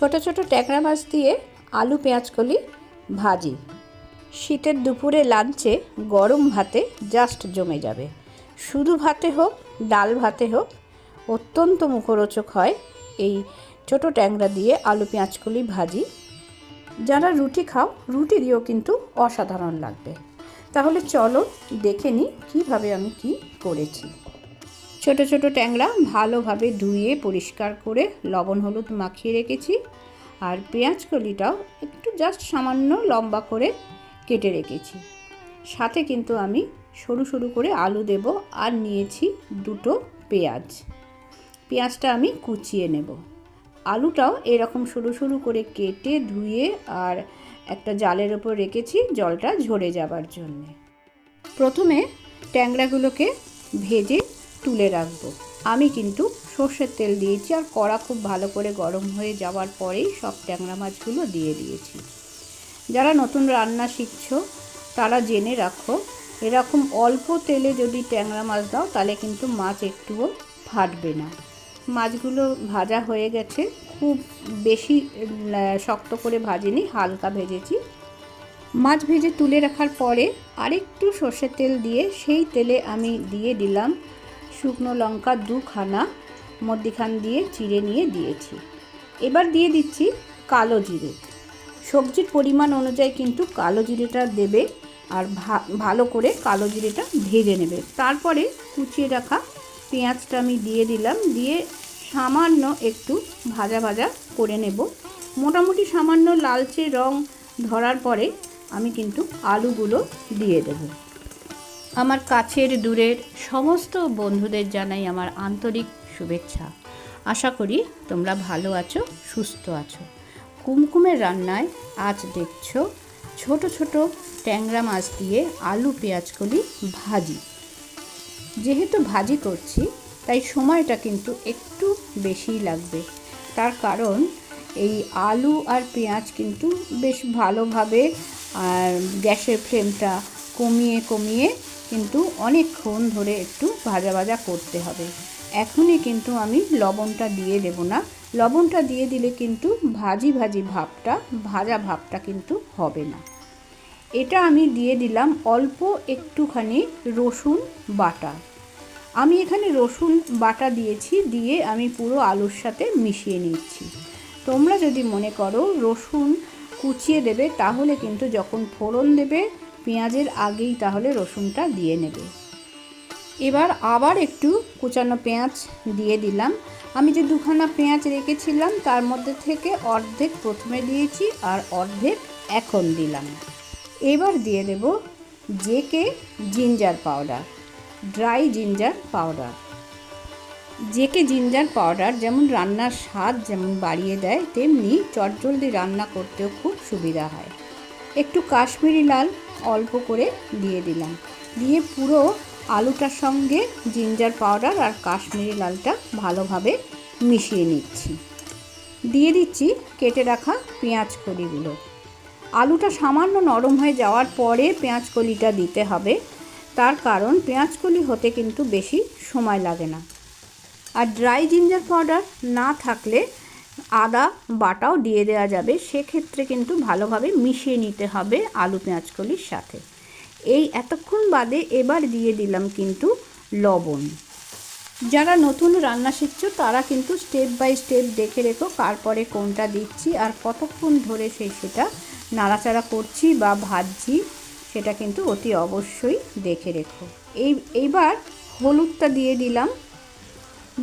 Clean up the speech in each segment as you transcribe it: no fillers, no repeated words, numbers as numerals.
ছোট ছোট ট্যাংরা মাছ দিয়ে আলু পেঁয়াজকলি ভাজি শীতের দুপুরে লাঞ্চে গরম ভাতে জাস্ট জমে যাবে। শুধু ভাতে হোক ডাল ভাতে হোক অত্যন্ত মুখরোচক হয় এই ছোট ট্যাংরা দিয়ে আলু পেঁয়াজকলি ভাজি। যারা রুটি খাও রুটি দিয়েও কিন্তু অসাধারণ লাগবে। তাহলে চলো দেখে নিই কীভাবে আমি কি করেছি। ছোট ছোট ট্যাংরা ভালোভাবে ধুয়ে পরিষ্কার করে লবণ হলুদ মাখিয়ে রেখেছি। আর পেঁয়াজকলিটাও একটু জাস্ট সামান্য লম্বা করে কেটে রেখেছি। সাথে কিন্তু আমি সরু সরু করে আলু দেব আর নিয়েছি দুটো পেঁয়াজটা আমি কুচিয়ে নেব। আলুটাও এরকম সরু সরু করে কেটে ধুয়ে আর একটা জালের ওপর রেখেছি জলটা ঝরে যাবার জন্যে। প্রথমে ট্যাংরাগুলোকে ভেজে তুলে রাখবো। আমি কিন্তু সর্ষের তেল দিয়েছি আর কড়া খুব ভালো করে গরম হয়ে যাওয়ার পরেই সব ট্যাংরা মাছগুলো দিয়ে দিয়েছি। যারা নতুন রান্না শিখছো তারা জেনে রাখো, এরকম অল্প তেলে যদি ট্যাংরা মাছ দাও তাহলে কিন্তু মাছ একটুও ফাটবে না। মাছগুলো ভাজা হয়ে গেছে, খুব বেশি শক্ত করে ভাজিনি, হালকা ভেজেছি। মাছ ভেজে তুলে রাখার পরে আরেকটু সর্ষের তেল দিয়ে সেই তেলে আমি দিয়ে দিলাম শুকনো লঙ্কা দুখানা মধ্যিখান দিয়ে চিড়ে নিয়ে দিয়েছি। এবার দিয়ে দিচ্ছি কালো জিরে। সবজির পরিমাণ অনুযায়ী কিন্তু কালো জিরেটা দেবে আর ভালো করে কালো জিরেটা ভেজে নেবে। তারপরে কুচিয়ে রাখা পেঁয়াজটা আমি দিয়ে দিলাম, দিয়ে সামান্য একটু ভাজা ভাজা করে নেব। মোটামুটি সামান্য লালচে রং ধরার পরে আমি কিন্তু আলুগুলো দিয়ে দেব। আমার কাছের দূরের সমস্ত বন্ধুদের জানাই আমার আন্তরিক শুভেচ্ছা। আশা করি তোমরা ভালো আছো, সুস্থ আছো। কুমকুমের রান্নায় আজ দেখছো ছোট ছোট ট্যাংরা মাছ দিয়ে আলু পেঁয়াজকলি ভাজি। যেহেতু ভাজি করছি তাই সময়টা কিন্তু একটু বেশিই লাগবে। তার কারণ এই আলু আর পেঁয়াজ কিন্তু বেশ ভালোভাবে গ্যাসের ফ্লেমটা কমিয়ে কিন্তু অনেকক্ষণ ধরে একটু ভাজা ভাজা করতে হবে। এখনই কিন্তু আমি লবণটা দিয়ে দেব না। লবণটা দিয়ে দিলে কিন্তু ভাজা ভাবটা কিন্তু হবে না। এটা আমি দিয়ে দিলাম অল্প একটুখানি রসুন বাটা। আমি এখানে রসুন বাটা দিয়েছি, দিয়ে আমি পুরো আলুর সাথে মিশিয়ে নিচ্ছি। তোমরা যদি মনে করো রসুন কুচিয়ে দেবে তাহলে কিন্তু যখন ফোড়ন দেবে পেঁয়াজের আগেই তাহলে রসুনটা দিয়ে নেবে। এবার আবার একটু কুচানো পেঁয়াজ দিয়ে দিলাম। আমি যে দুখানা পেঁয়াজ রেখেছিলাম তার মধ্যে থেকে অর্ধেক প্রথমে দিয়েছি আর অর্ধেক এখন দিলাম। এবার দিয়ে দেব J K ginger powder, dry ginger powder. J K ginger powder যেমন রান্নার স্বাদ যেমন বাড়িয়ে দেয়, তেমনি চটজলদি রান্না করতেও খুব সুবিধা হয়। একটু কাশ্মীরি লাল অল্প করে দিয়ে দিলাম, দিয়ে পুরো আলুটার সঙ্গে জিঞ্জার পাউডার আর কাশ্মীরি লালটা ভালোভাবে মিশিয়ে নিচ্ছি। দিয়ে দিচ্ছি কেটে রাখা পেঁয়াজকলিগুলো। আলুটা সামান্য নরম হয়ে যাওয়ার পরে পেঁয়াজকলিটা দিতে হবে, তার কারণ পেঁয়াজকলি হতে কিন্তু বেশি সময় লাগে না। আর ড্রাই জিঞ্জার পাউডার না থাকলে আদা বাটাও দিয়ে দেওয়া যাবে, সেক্ষেত্রে কিন্তু ভালোভাবে মিশিয়ে নিতে হবে আলু পেঁয়াজকলির সাথে। এই এতক্ষণ বাদে এবার দিয়ে দিলাম কিন্তু লবণ। যারা নতুন রান্না শিখছো তারা কিন্তু স্টেপ বাই স্টেপ দেখে রেখো কারপরে কোনটা দিচ্ছি আর কতক্ষণ ধরে সেটা নাড়াচাড়া করছি বা ভাজছি, সেটা কিন্তু অতি অবশ্যই দেখে রেখো। এইবার হলুদটা দিয়ে দিলাম,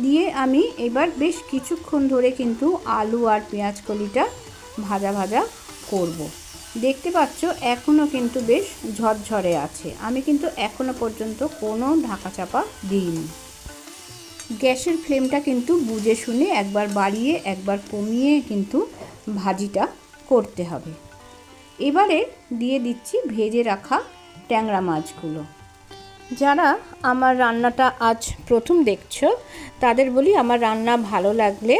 দিয়ে আমি এবার বেশ কিছুক্ষণ ধরে কিন্তু আলু আর পেঁয়াজকলিটা ভাজা ভাজা করব। দেখতে পাচ্ছ এখনও কিন্তু বেশ ঝরঝরে আছে। আমি কিন্তু এখনও পর্যন্ত কোনো ঢাকা চাপা দিইনি। গ্যাসের ফ্লেমটা কিন্তু বুঝে শুনে একবার বাড়িয়ে একবার কমিয়ে কিন্তু ভাজিটা করতে হবে। এবারে দিয়ে দিচ্ছি ভেজে রাখা ট্যাংরা মাছগুলো। যারা আমার রান্নাটা আজ প্রথম দেখছো তাদের বলি, আমার রান্না ভালো লাগলে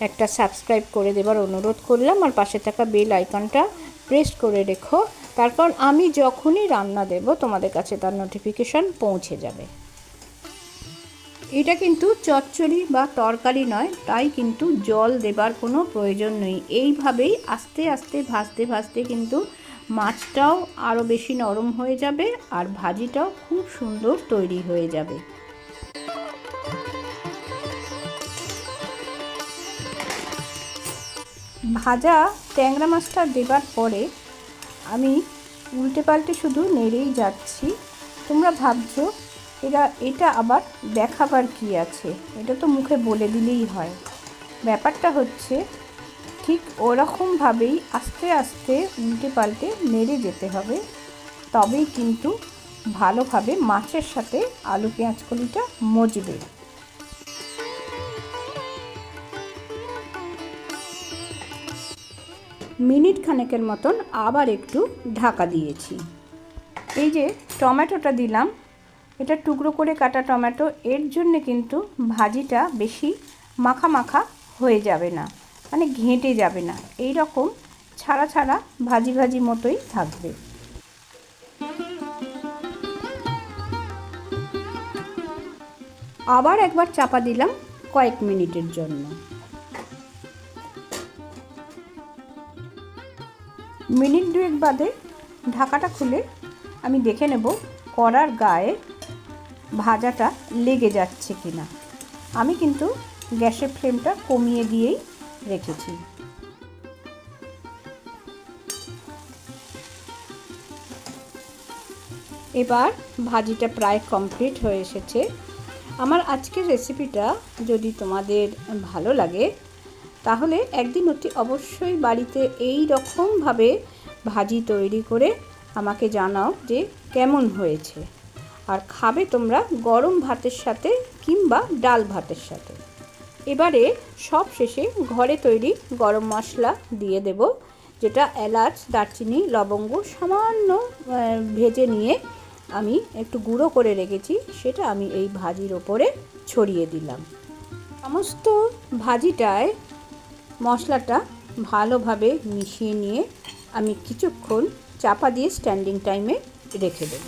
একটা সাবস্ক্রাইব করে দেবার অনুরোধ করলাম, আর পাশে থাকা বেল আইকনটা প্রেস করে রেখো, তার কারণ আমি যখনই রান্না দেব তোমাদের কাছে তার নোটিফিকেশান পৌঁছে যাবে। এটা কিন্তু চচ্চড়ি বা তরকারি নয়, তাই কিন্তু জল দেবার কোনো প্রয়োজন নেই। এইভাবেই আস্তে আস্তে ভাজতে ভাজতে কিন্তু মাছটাও আরও বেশি নরম হয়ে যাবে আর ভাজিটাও খুব সুন্দর তৈরি হয়ে যাবে। ভাজা ট্যাংরা মাছটা দেবার পরে আমি উল্টে পাল্টে শুধু নেড়েই যাচ্ছি। তোমরা ভাবছো এটা আবার দেখাবার কি আছে, এটা তো মুখে বলে দিলেই হয়। ব্যাপারটা হচ্ছে ঠিক ওরকমভাবেই আস্তে আস্তে উল্টে পাল্টে নেড়ে যেতে হবে, তবেই কিন্তু ভালোভাবে মাছের সাথে আলু পেঁয়াজ কলিটা মজবে। মিনিট খানেকের মতন আবার একটু ঢাকা দিয়েছি। এই যে টমেটোটা দিলাম, এটা টুকরো করে কাটা টমেটো, এর জন্যে কিন্তু ভাজিটা বেশি মাখা মাখা হয়ে যাবে না, মানে ঘেঁটে যাবে না, এই রকম ছাড়া ছাড়া ভাজি ভাজি মতোই থাকবে। আবার একবার চাপা দিলাম কয়েক মিনিটের জন্য। মিনিট দুয়েক বাদে ঢাকাটা খুলে আমি দেখে নেব কড়ার গায়ে ভাজাটা লেগে যাচ্ছে কিনা। আমি কিন্তু গ্যাসের ফ্লেমটা কমিয়ে দিয়েই রেখেছি। এবার ভাজিটা প্রায় কমপ্লিট হয়ে এসেছে। আমার আজকের রেসিপিটা যদি তোমাদের ভালো লাগে তাহলে একদিন অতি অবশ্যই বাড়িতে এই রকমভাবে ভাজি তৈরি করে আমাকে জানাও যে কেমন হয়েছে। আর খাবে তোমরা গরম ভাতের সাথে কিংবা ডাল ভাতের সাথে। এবারে সব শেষে ঘরে তৈরি গরম মশলা দিয়ে দেব, যেটা এলাচ, দারচিনি, লবঙ্গ সামান্য ভেজে নিয়ে আমি একটু গুঁড়ো করে রেখেছি, সেটা আমি এই ভাজির ওপরে ছড়িয়ে দিলাম। সমস্ত ভাজিটায় মশলাটা ভালোভাবে মিশিয়ে নিয়ে আমি কিছুক্ষণ চাপা দিয়ে স্ট্যান্ডিং টাইমে রেখে দেব।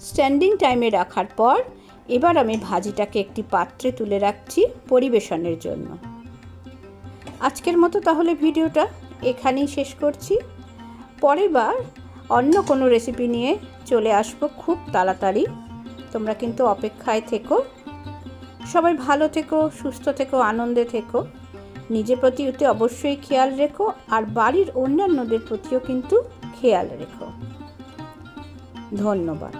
স্ট্যান্ডিং টাইমে রাখার পর এবার আমি ভাজিটাকে একটি পাত্রে তুলে রাখছি পরিবেশনের জন্য। আজকের মতো তাহলে ভিডিওটা এখানেই শেষ করছি। পরের বার অন্য কোনো রেসিপি নিয়ে চলে আসবো খুব তাড়াতাড়ি। তোমরা কিন্তু অপেক্ষায় থেকো। সবাই ভালো থেকো, সুস্থ থেকো, আনন্দে থেকো। নিজের প্রতি অবশ্যই খেয়াল রেখো আর বাড়ির অন্যান্যদের প্রতিও কিন্তু খেয়াল রেখো। ধন্যবাদ।